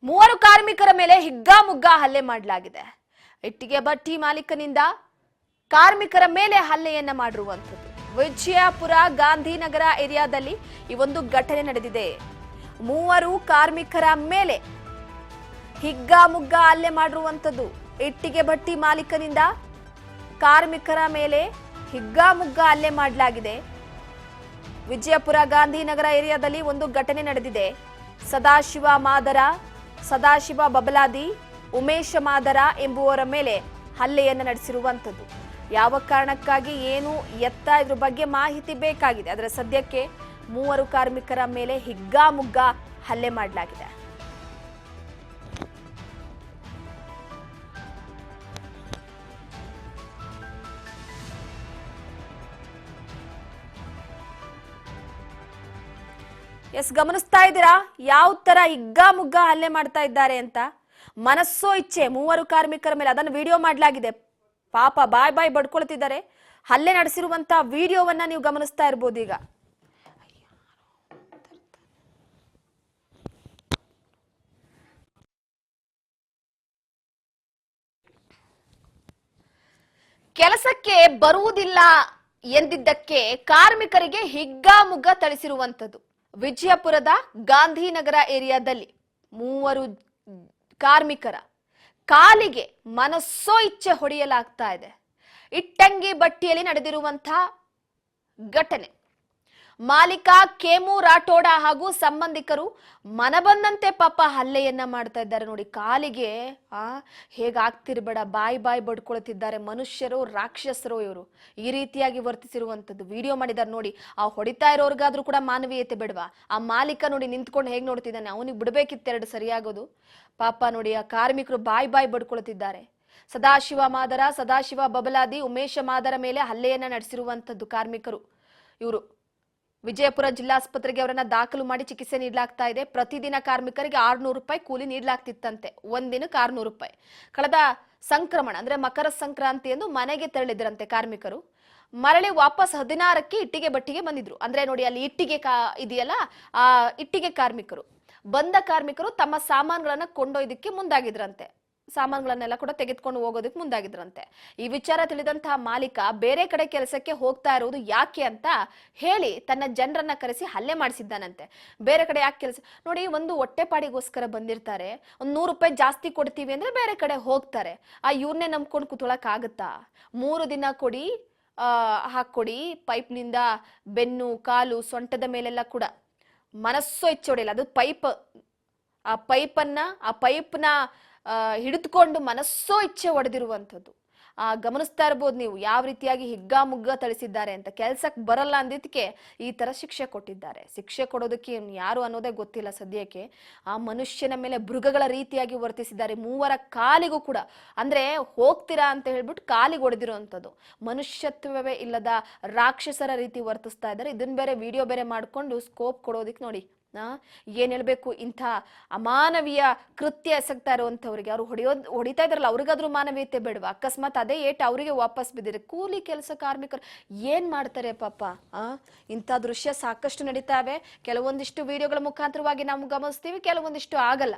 ಮೂವರು ಕಾರ್ಮಿಕರ ಮೇಲೆ ಹಿಗ್ಗಾಮುಗ್ಗಾ ಹಲ್ಲೆ ಮಾಡಲಾಗಿದೆ. ಇಟ್ಟಿಗೆ ಭಟ್ಟಿ ಮಾಲೀಕನಿಂದ ಕಾರ್ಮಿಕರ ಮೇಲೆ ಹಲ್ಲೆಯನ್ನ ಮಾಡಿರುವಂತದ್ದು. ವಿಜಯಪುರ ಗಾಂಧಿನಗರ ಏರಿಯಾದಲ್ಲಿ ಈ ಒಂದು ಘಟನೆ ನಡೆದಿದೆ. ಮೂವರು ಕಾರ್ಮಿಕರ ಮೇಲೆ ಹಿಗ್ಗಾಮುಗ್ಗಾ ಹಲ್ಲೆ ಮಾಡಿರುವಂತದ್ದು. ಇಟ್ಟಿಗೆ ಭಟ್ಟಿ ಮಾಲೀಕನಿಂದ ಕಾರ್ಮಿಕರ ಮೇಲೆ ಹಿಗ್ಗಾಮುಗ್ಗಾ ಹಲ್ಲೆ ಮಾಡಲಾಗಿದೆ. ವಿಜಯಪುರ ಗಾಂಧಿನಗರ ಏರಿಯಾದಲ್ಲಿ ಒಂದು ಘಟನೆ ನಡೆದಿದೆ. ಸದಾಶಿವ ಬಬಲಾದಿ, ಉಮೇಶ ಮಾದರ ಎಂಬುವರ ಮೇಲೆ ಹಲ್ಲೆಯನ್ನು ನಡೆಸಿರುವಂತದ್ದು. ಯಾವ ಕಾರಣಕ್ಕಾಗಿ ಏನು ಎತ್ತ ಇದ್ರ ಬಗ್ಗೆ ಮಾಹಿತಿ ಬೇಕಾಗಿದೆ. ಅದರ ಸದ್ಯಕ್ಕೆ ಮೂವರು ಕಾರ್ಮಿಕರ ಮೇಲೆ ಹಿಗ್ಗಾಮುಗ್ಗಾ ಹಲ್ಲೆ ಮಾಡಲಾಗಿದೆ. ಎಸ್, ಗಮನಿಸ್ತಾ ಇದ್ದೀರಾ ಯಾವ ತರ ಹಿಗ್ಗಾಮುಗ್ಗಾ ಹಲ್ಲೆ ಮಾಡ್ತಾ ಇದ್ದಾರೆ ಅಂತ. ಮನಸ್ಸೋ ಇಚ್ಛೆ ಮೂವರು ಕಾರ್ಮಿಕರ ಮೇಲೆ ಅದನ್ನು ವಿಡಿಯೋ ಮಾಡಲಾಗಿದೆ. ಪಾಪ ಬಾಯ್ ಬಡ್ಕೊಳ್ತಿದ್ದಾರೆ. ಹಲ್ಲೆ ನಡೆಸಿರುವಂತ ವಿಡಿಯೋವನ್ನ ನೀವು ಗಮನಿಸ್ತಾ ಇರಬಹುದು. ಈಗ ಕೆಲಸಕ್ಕೆ ಬರುವುದಿಲ್ಲ ಎಂದಿದ್ದಕ್ಕೆ ಕಾರ್ಮಿಕರಿಗೆ ಹಿಗ್ಗಾಮುಗ್ಗಾ ಥಳಿಸಿರುವಂತದ್ದು. ವಿಜಯಪುರದ ಗಾಂಧಿನಗರ ಏರಿಯಾದಲ್ಲಿ ಮೂವರು ಕಾರ್ಮಿಕರ ಕಾಲಿಗೆ ಮನಸ್ಸೋ ಇಚ್ಛೆ ಹೊಡೆಯಲಾಗ್ತಾ ಇದೆ. ಇಟ್ಟಂಗಿ ಬಟ್ಟಿಯಲ್ಲಿ ನಡೆದಿರುವಂತಹ ಘಟನೆ. ಮಾಲೀಕ ಕೇಮು ರಾಠೋಡ ಹಾಗೂ ಸಂಬಂಧಿಕರು ಮನಬಂದಂತೆ ಪಾಪ ಹಲ್ಲೆಯನ್ನ ಮಾಡ್ತಾ ಇದ್ದಾರೆ. ನೋಡಿ, ಕಾಲಿಗೆ ಹೇಗಾಗ್ತಿರ್ಬೇಡ ಬಾಯಿ ಬಡ್ಕೊಳ್ತಿದ್ದಾರೆ. ಮನುಷ್ಯರು ರಾಕ್ಷಸರು ಇವರು, ಈ ರೀತಿಯಾಗಿ ವರ್ತಿಸಿರುವಂತದ್ದು. ವಿಡಿಯೋ ಮಾಡಿದ್ದಾರೆ ನೋಡಿ. ಆ ಹೊಡಿತಾ ಇರೋರ್ಗಾದ್ರೂ ಕೂಡ ಮಾನವೀಯತೆ ಬಿಡ್ವಾ? ಆ ಮಾಲೀಕ ನೋಡಿ ನಿಂತ್ಕೊಂಡು ಹೇಗ್ ನೋಡ್ತಿದ್ದಾನೆ. ಅವನಿಗೆ ಬಿಡ್ಬೇಕಿತ್ತು ಎರಡು ಸರಿಯಾಗೋದು. ಪಾಪ ನೋಡಿ, ಆ ಕಾರ್ಮಿಕರು ಬಾಯಿ ಬಡ್ಕೊಳ್ತಿದ್ದಾರೆ. ಸದಾಶಿವ ಬಬಲಾದಿ, ಉಮೇಶ ಮಾದರ ಮೇಲೆ ಹಲ್ಲೆಯನ್ನ ನಡೆಸಿರುವಂತದ್ದು ಕಾರ್ಮಿಕರು. ಇವರು ವಿಜಯಪುರ ಜಿಲ್ಲಾಸ್ಪತ್ರೆಗೆ ಅವರನ್ನ ದಾಖಲು ಮಾಡಿ ಚಿಕಿತ್ಸೆ ನೀಡಲಾಗ್ತಾ ಇದೆ. ಪ್ರತಿದಿನ ಕಾರ್ಮಿಕರಿಗೆ 600 ರೂಪಾಯಿ ಕೂಲಿ ನೀಡಲಾಗ್ತಿತ್ತಂತೆ. ಒಂದಿನಕ್ಕೆ 600 ರೂಪಾಯಿ. ಕಳೆದ ಸಂಕ್ರಮಣ ಅಂದ್ರೆ ಮಕರ ಸಂಕ್ರಾಂತಿ ಎಂದು ಮನೆಗೆ ತೆರಳಿದ್ರಂತೆ ಕಾರ್ಮಿಕರು. ಮರಳಿ ವಾಪಸ್ 16ಕ್ಕೆ ಇಟ್ಟಿಗೆ ಬಟ್ಟಿಗೆ ಬಂದಿದ್ರು. ಅಂದ್ರೆ ನೋಡಿ, ಅಲ್ಲಿ ಇಟ್ಟಿಗೆ ಇದೆಯಲ್ಲ, ಆ ಇಟ್ಟಿಗೆ ಕಾರ್ಮಿಕರು ಬಂದ ಕಾರ್ಮಿಕರು ತಮ್ಮ ಸಾಮಾನುಗಳನ್ನ ಕೊಂಡೊಯ್ದಕ್ಕೆ ಮುಂದಾಗಿದ್ರಂತೆ. ಸಾಮಾನುಗಳನ್ನೆಲ್ಲ ಕೂಡ ತೆಗೆದುಕೊಂಡು ಹೋಗೋದಕ್ಕೆ ಮುಂದಾಗಿದ್ರಂತೆ. ಈ ವಿಚಾರ ತಿಳಿದಂತಹ ಮಾಲೀಕ ಬೇರೆ ಕಡೆ ಕೆಲಸಕ್ಕೆ ಹೋಗ್ತಾ ಇರೋದು ಯಾಕೆ ಅಂತ ಹೇಳಿ ತನ್ನ ಜನರನ್ನ ಕರೆಸಿ ಹಲ್ಲೆ ಮಾಡಿಸಿದ್ದಾನಂತೆ. ಬೇರೆ ಕಡೆ ಯಾಕೆ ಕೆಲಸ ನೋಡಿ, ಒಂದು ಹೊಟ್ಟೆಪಾಡಿಗೋಸ್ಕರ ಬಂದಿರ್ತಾರೆ. ಒಂದು 100 ರೂಪಾಯಿ ಜಾಸ್ತಿ ಕೊಡ್ತೀವಿ ಅಂದ್ರೆ ಬೇರೆ ಕಡೆ ಹೋಗ್ತಾರೆ. ಇವ್ರನ್ನೇ ನಂಬ್ಕೊಂಡು ಕುತ್ಕೊಳಕ್ ಆಗುತ್ತಾ? 3 ದಿನ ಕೊಡಿ, ಹಾಕೊಡಿ. ಪೈಪ್ನಿಂದ ಬೆನ್ನು, ಕಾಲು, ಸೊಂಟದ ಮೇಲೆಲ್ಲ ಕೂಡ ಮನಸ್ಸೋ ಇಚ್ಛೆ ಹೊಡೆಯಲ್ಲ. ಅದು ಆ ಪೈಪ್ನ ಹಿಡಿದುಕೊಂಡು ಮನಸ್ಸೋ ಇಚ್ಛೆ ಹೊಡೆದಿರುವಂಥದ್ದು. ಗಮನಿಸ್ತಾ ಇರ್ಬೋದು ನೀವು ಯಾವ ರೀತಿಯಾಗಿ ಹಿಗ್ಗಾಮುಗ್ಗಾ ಥಳಿಸಿದ್ದಾರೆ ಅಂತ. ಕೆಲ್ಸಕ್ಕೆ ಬರಲ್ಲ ಅಂದಿದ್ದಕ್ಕೆ ಈ ತರ ಶಿಕ್ಷೆ ಕೊಟ್ಟಿದ್ದಾರೆ. ಶಿಕ್ಷೆ ಕೊಡೋದಕ್ಕೆ ಯಾರು ಅನ್ನೋದೇ ಗೊತ್ತಿಲ್ಲ ಸದ್ಯಕ್ಕೆ. ಆ ಮನುಷ್ಯನ ಮೇಲೆ ಮೃಗಗಳ ರೀತಿಯಾಗಿ ವರ್ತಿಸಿದ್ದಾರೆ. ಮೂವರ ಕಾಲಿಗೂ ಕೂಡ, ಅಂದ್ರೆ ಹೋಗ್ತೀರಾ ಅಂತ ಹೇಳ್ಬಿಟ್ಟು ಕಾಲಿಗೆ ಹೊಡೆದಿರುವಂಥದ್ದು. ಮನುಷ್ಯತ್ವವೇ ಇಲ್ಲದ ರಾಕ್ಷಸರ ರೀತಿ ವರ್ತಿಸ್ತಾ ಇದ್ದಾರೆ. ಇದನ್ನ ಬೇರೆ ವಿಡಿಯೋ ಬೇರೆ ಮಾಡ್ಕೊಂಡು ಸ್ಕೋಪ್ ಕೊಡೋದಿಕ್ ನೋಡಿ. ಏನ್ ಹೇಳ್ಬೇಕು, ಇಂಥ ಅಮಾನವೀಯ ಕೃತ್ಯ ಎಸಗ್ತಾ ಇರುವಂತವ್ರಿಗೆ, ಅವ್ರು ಹೊಡಿತಾ ಇದಾರಲ್ಲ, ಅವ್ರಿಗಾದ್ರೂ ಮಾನವೀಯತೆ ಬೇಡವಾ? ಅಕಸ್ಮಾತ್ ಅದೇ ಏಟ್ ಅವರಿಗೆ ವಾಪಸ್ ಬಿದ್ದಿರೆ ಕೂಲಿ ಕೆಲಸ ಕಾರ್ಮಿಕರು ಏನ್ ಮಾಡ್ತಾರೆ ಪಾಪ. ಇಂಥ ದೃಶ್ಯ ಸಾಕಷ್ಟು ನಡೀತಾವೆ. ಕೆಲವೊಂದಿಷ್ಟು ವಿಡಿಯೋಗಳ ಮುಖಾಂತರವಾಗಿ ನಾವು ಗಮನಿಸ್ತೀವಿ, ಕೆಲವೊಂದಿಷ್ಟು ಆಗಲ್ಲ.